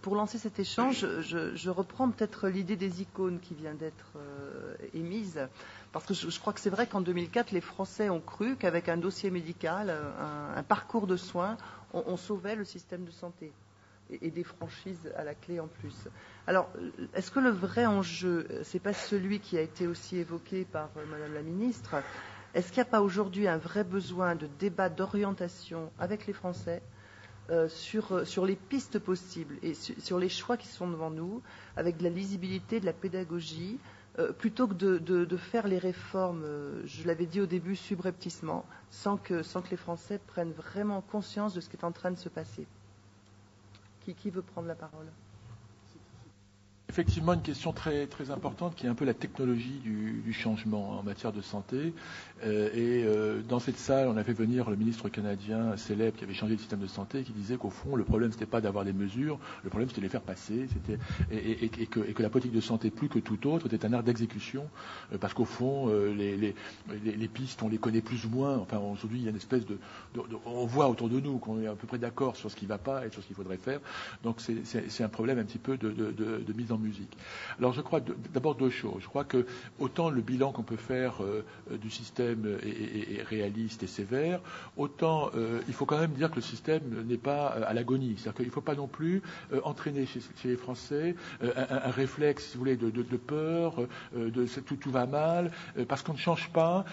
Pour lancer cet échange, je reprends peut-être l'idée des icônes qui vient d'être émise, parce que je crois que c'est vrai qu'en 2004, les Français ont cru qu'avec un dossier médical, un parcours de soins, on sauvait le système de santé, et des franchises à la clé en plus. Alors, est-ce que le vrai enjeu, c'est pas celui qui a été aussi évoqué par Madame la Ministre? Est-ce qu'il n'y a pas aujourd'hui un vrai besoin de débat d'orientation avec les Français sur les pistes possibles et sur les choix qui sont devant nous, avec de la lisibilité, de la pédagogie, plutôt que de faire les réformes, je l'avais dit au début, subrepticement, sans que les Français prennent vraiment conscience de ce qui est en train de se passer? Qui veut prendre la parole? Effectivement, une question très, très importante qui est un peu la technologie du changement en matière de santé. Dans cette salle, on a fait venir le ministre canadien célèbre qui avait changé le système de santé, qui disait qu'au fond, le problème, c'était pas d'avoir des mesures, le problème, c'était de les faire passer, et que la politique de santé, plus que tout autre, était un art d'exécution, parce qu'au fond, les pistes, on les connaît plus ou moins. Enfin, aujourd'hui, il y a une espèce on voit autour de nous qu'on est à peu près d'accord sur ce qui ne va pas et sur ce qu'il faudrait faire. Donc, c'est un problème un petit peu de mise en musique. Alors je crois d'abord deux choses. Je crois que autant le bilan qu'on peut faire du système est réaliste et sévère, autant il faut quand même dire que le système n'est pas à l'agonie. C'est-à-dire qu'il ne faut pas non plus entraîner chez les Français un réflexe, si vous voulez, de peur, tout va mal, parce qu'on ne change pas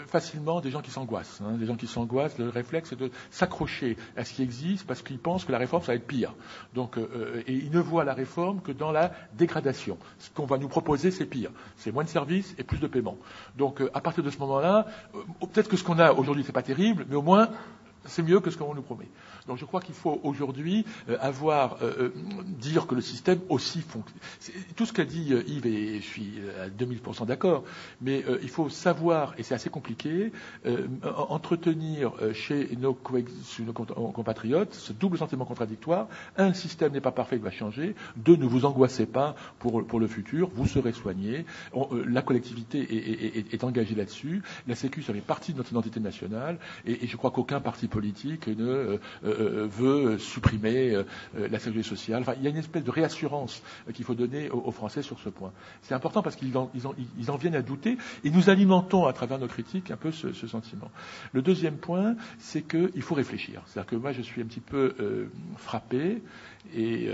facilement des gens qui s'angoissent. Des gens qui s'angoissent, le réflexe c'est de s'accrocher à ce qui existe parce qu'ils pensent que la réforme ça va être pire. Donc, et ils ne voient la réforme que dans la dégradation. Ce qu'on va nous proposer, c'est pire. C'est moins de services et plus de paiements. Donc, à partir de ce moment-là, peut-être que ce qu'on a aujourd'hui, c'est pas terrible, mais au moins, c'est mieux que ce qu'on nous promet. Donc je crois qu'il faut aujourd'hui dire que le système aussi fonctionne. Tout ce qu'a dit Yves, et je suis à 2000% d'accord, mais il faut savoir, et c'est assez compliqué, entretenir chez nos compatriotes ce double sentiment contradictoire. Un, le système n'est pas parfait, il va changer. Deux, ne vous angoissez pas pour le futur, vous serez soignés. La collectivité est engagée là-dessus. La Sécu, ça fait partie de notre identité nationale, et je crois qu'aucun parti politique ne veut supprimer la sécurité sociale. Enfin, il y a une espèce de réassurance qu'il faut donner aux Français sur ce point. C'est important parce qu'ils en viennent à douter, et nous alimentons à travers nos critiques un peu ce sentiment. Le deuxième point, c'est qu'il faut réfléchir. C'est-à-dire que moi, je suis un petit peu frappé, et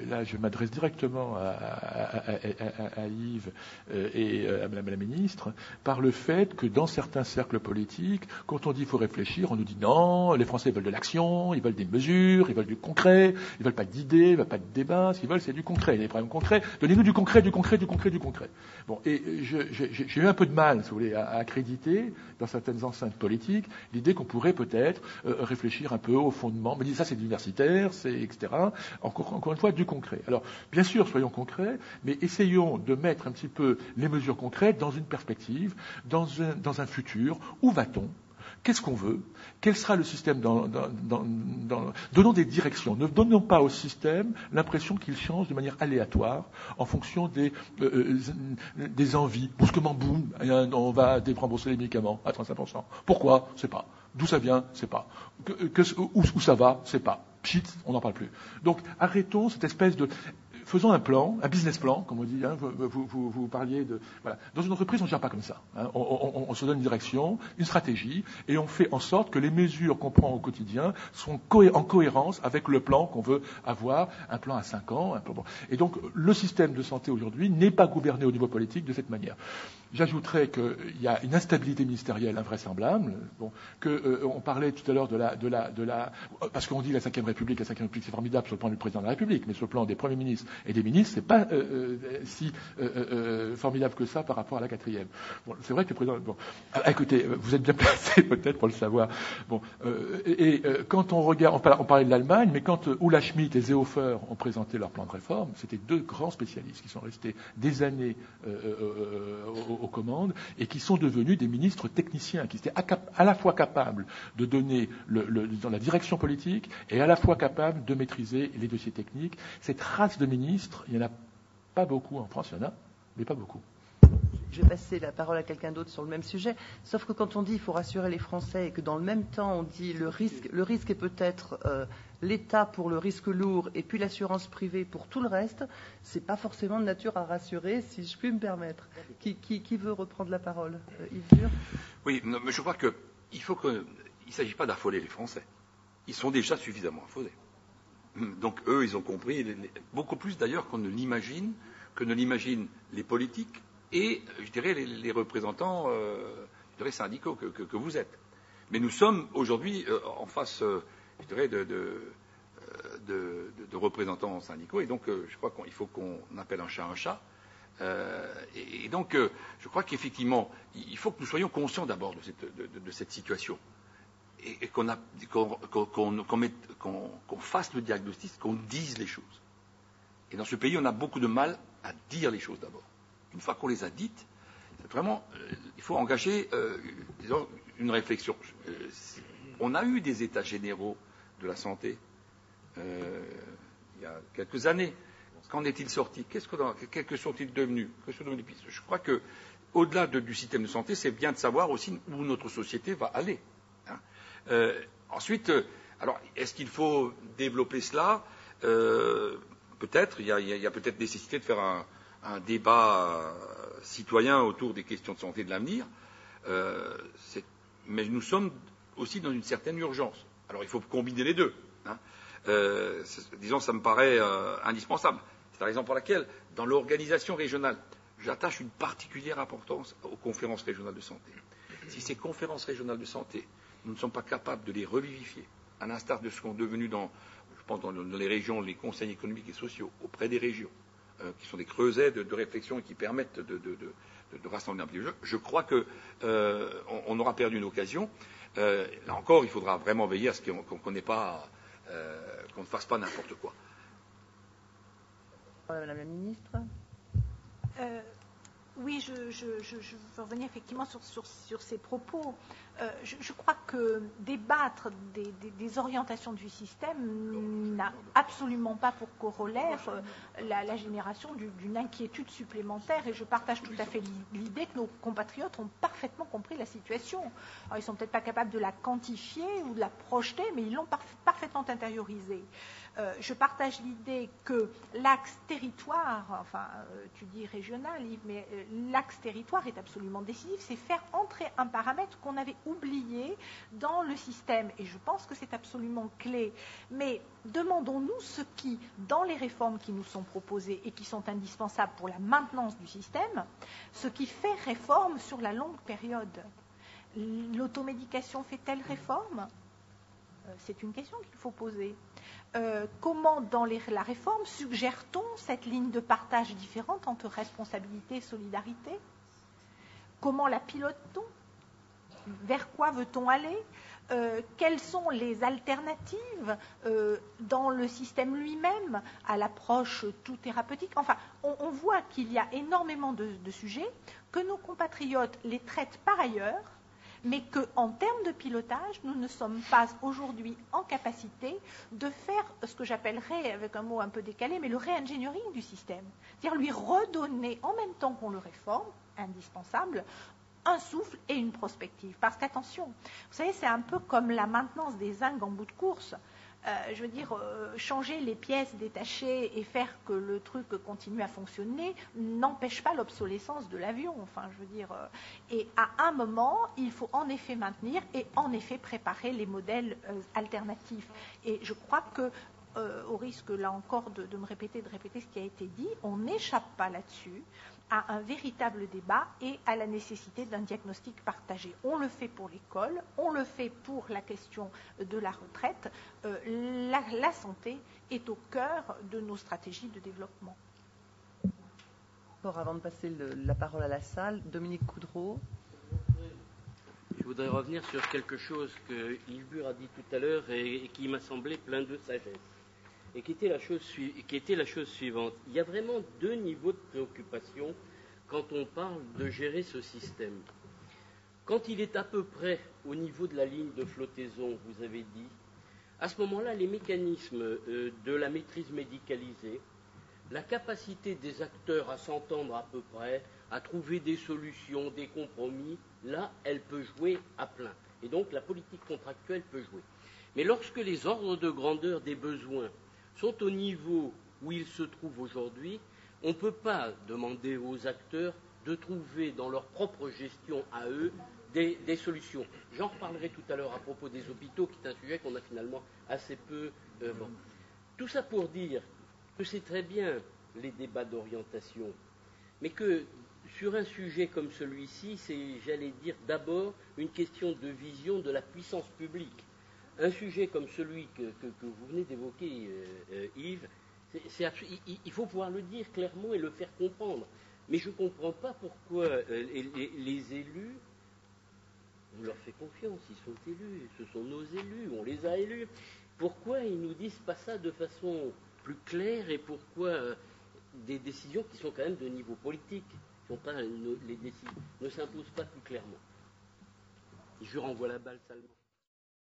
là, je m'adresse directement à Yves et à Madame la Ministre, par le fait que dans certains cercles politiques, quand on dit qu'il faut réfléchir, on nous dit non, les Français veulent de l'action, ils veulent des mesures, ils veulent du concret, ils veulent pas d'idées, ils veulent pas de débat, ce qu'ils veulent c'est du concret, des problèmes concrets, donnez-nous du concret. Bon, et j'ai eu un peu de mal, si vous voulez, à accréditer dans certaines enceintes politiques l'idée qu'on pourrait peut-être réfléchir un peu au fondement, mais ça c'est universitaire, c'est etc. Encore une fois, du concret. Alors, bien sûr, soyons concrets, mais essayons de mettre un petit peu les mesures concrètes dans une perspective, dans un futur. Où va-t-on ? Qu'est-ce qu'on veut ? Quel sera le système Donnons des directions. Ne donnons pas au système l'impression qu'il change de manière aléatoire en fonction des envies. Brusquement, boum, on va dérembourser les médicaments à 35%. Pourquoi ? Je sais pas. D'où ça vient ? Je sais pas. Où ça va ? Je sais pas. Pchit, on n'en parle plus. Donc, arrêtons cette espèce de... Faisons un plan, un business plan, comme on dit. Vous parliez de... Voilà. Dans une entreprise, on ne gère pas comme ça. On se donne une direction, une stratégie, et on fait en sorte que les mesures qu'on prend au quotidien sont en cohérence avec le plan qu'on veut avoir, un plan à 5 ans. Et donc, le système de santé aujourd'hui n'est pas gouverné au niveau politique de cette manière. J'ajouterais qu'il y a une instabilité ministérielle invraisemblable. On parlait tout à l'heure de la parce qu'on dit la Ve République, c'est formidable sur le plan du président de la République, mais sur le plan des premiers ministres et des ministres, c'est pas si formidable que ça par rapport à la 4e. Bon, c'est vrai que le président. Bon, écoutez, vous êtes bien placé peut-être pour le savoir. Bon, quand on regarde, on parlait de l'Allemagne, mais quand Ulla Schmidt et Seehofer ont présenté leur plan de réforme, c'était deux grands spécialistes qui sont restés des années aux commandes et qui sont devenus des ministres techniciens, qui étaient à la fois capables de donner dans la direction politique et à la fois capables de maîtriser les dossiers techniques. Cette race de ministres, il n'y en a pas beaucoup en France, il y en a, mais pas beaucoup. Je vais passer la parole à quelqu'un d'autre sur le même sujet, sauf que quand on dit qu'il faut rassurer les Français et que dans le même temps on dit le risque est peut-être l'État pour le risque lourd et puis l'assurance privée pour tout le reste, c'est pas forcément de nature à rassurer, si je puis me permettre. Qui veut reprendre la parole? Yves Bure? Oui, mais je crois qu'il ne s'agit pas d'affoler les Français. Ils sont déjà suffisamment affolés. Donc eux, ils ont compris, beaucoup plus d'ailleurs que ne l'imaginent les politiques et, je dirais, les représentants syndicaux que vous êtes. Mais nous sommes aujourd'hui en face, je dirais, de représentants syndicaux, et donc je crois qu'il faut qu'on appelle un chat un chat. Et donc, je crois qu'effectivement, il faut que nous soyons conscients d'abord de cette situation. Et qu'on fasse le diagnostic, qu'on dise les choses. Et dans ce pays, on a beaucoup de mal à dire les choses d'abord. Une fois qu'on les a dites, vraiment, il faut engager, disons, une réflexion. On a eu des états généraux de la santé il y a quelques années. Qu'en est-il sorti? Que sont-ils devenus? Je crois que, au-delà du système de santé, c'est bien de savoir aussi où notre société va aller. Ensuite, alors, est-ce qu'il faut développer cela? Peut-être. Il y a peut-être nécessité de faire un débat citoyen autour des questions de santé de l'avenir. Mais nous sommes aussi dans une certaine urgence. Alors, il faut combiner les deux. Disons, ça me paraît indispensable. C'est la raison pour laquelle, dans l'organisation régionale, j'attache une particulière importance aux conférences régionales de santé. Si ces conférences régionales de santé, nous ne sommes pas capables de les revivifier, à l'instar de ce qu'ont devenu dans les régions, les conseils économiques et sociaux, auprès des régions, qui sont des creusets de réflexion et qui permettent de rassembler un petit jeu, je crois qu'on aura perdu une occasion. Là encore, il faudra vraiment veiller à ce qu'on ne fasse pas n'importe quoi. Madame la ministre. Oui, je veux revenir effectivement sur ces propos. Je crois que débattre des orientations du système n'a absolument pas pour corollaire la génération d'une inquiétude supplémentaire, et je partage tout à fait l'idée que nos compatriotes ont parfaitement compris la situation. Alors, ils ne sont peut-être pas capables de la quantifier ou de la projeter, mais ils l'ont parfaitement intériorisée. Je partage l'idée que l'axe territoire, enfin tu dis régional Yves, mais l'axe territoire est absolument décisif, c'est faire entrer un paramètre qu'on avait oublié dans le système, et je pense que c'est absolument clé. Mais demandons-nous ce qui, dans les réformes qui nous sont proposées et qui sont indispensables pour la maintenance du système, ce qui fait réforme sur la longue période. L'automédication fait-elle réforme? C'est une question qu'il faut poser. Comment, dans la réforme, suggère-t-on cette ligne de partage différente entre responsabilité et solidarité? Comment la pilote-t-on? Vers quoi veut-on aller? Quelles sont les alternatives dans le système lui-même à l'approche tout thérapeutique? Enfin, on voit qu'il y a énormément de sujets, que nos compatriotes les traitent par ailleurs, mais qu'en termes de pilotage, nous ne sommes pas aujourd'hui en capacité de faire ce que j'appellerais, avec un mot un peu décalé, mais le re-engineering du système. C'est-à-dire lui redonner, en même temps qu'on le réforme, indispensable, un souffle et une prospective. Parce qu'attention, vous savez, c'est un peu comme la maintenance des zincs en bout de course. Je veux dire, changer les pièces détachées et faire que le truc continue à fonctionner n'empêche pas l'obsolescence de l'avion. Enfin, je veux dire, et à un moment, il faut en effet maintenir et en effet préparer les modèles alternatifs. Et je crois que, au risque là encore de me répéter, ce qui a été dit, on n'échappe pas là-dessus à un véritable débat et à la nécessité d'un diagnostic partagé. On le fait pour l'école, on le fait pour la question de la retraite. La santé est au cœur de nos stratégies de développement. Avant de passer la parole à la salle, Dominique Coudreau. Je voudrais revenir sur quelque chose que Yves Bure a dit tout à l'heure et qui m'a semblé plein de sagesse. Et qui était la chose suivante. Il y a vraiment deux niveaux de préoccupation quand on parle de gérer ce système. Quand il est à peu près au niveau de la ligne de flottaison, vous avez dit, à ce moment-là, les mécanismes de la maîtrise médicalisée, la capacité des acteurs à s'entendre à peu près, à trouver des solutions, des compromis, là, elle peut jouer à plein. Et donc, la politique contractuelle peut jouer. Mais lorsque les ordres de grandeur des besoins sont au niveau où ils se trouvent aujourd'hui, on ne peut pas demander aux acteurs de trouver dans leur propre gestion à eux des solutions. J'en reparlerai tout à l'heure à propos des hôpitaux, qui est un sujet qu'on a finalement assez peu... bon. Tout ça pour dire que c'est très bien les débats d'orientation, mais que sur un sujet comme celui-ci, c'est, j'allais dire, d'abord une question de vision de la puissance publique. Un sujet comme celui que vous venez d'évoquer, Yves, il faut pouvoir le dire clairement et le faire comprendre. Mais je ne comprends pas pourquoi les élus, on leur fait confiance, ils sont élus, ce sont nos élus, on les a élus. Pourquoi ils ne nous disent pas ça de façon plus claire et pourquoi des décisions qui sont quand même de niveau politique, les décisions ne s'imposent pas plus clairement. Je renvoie la balle salement.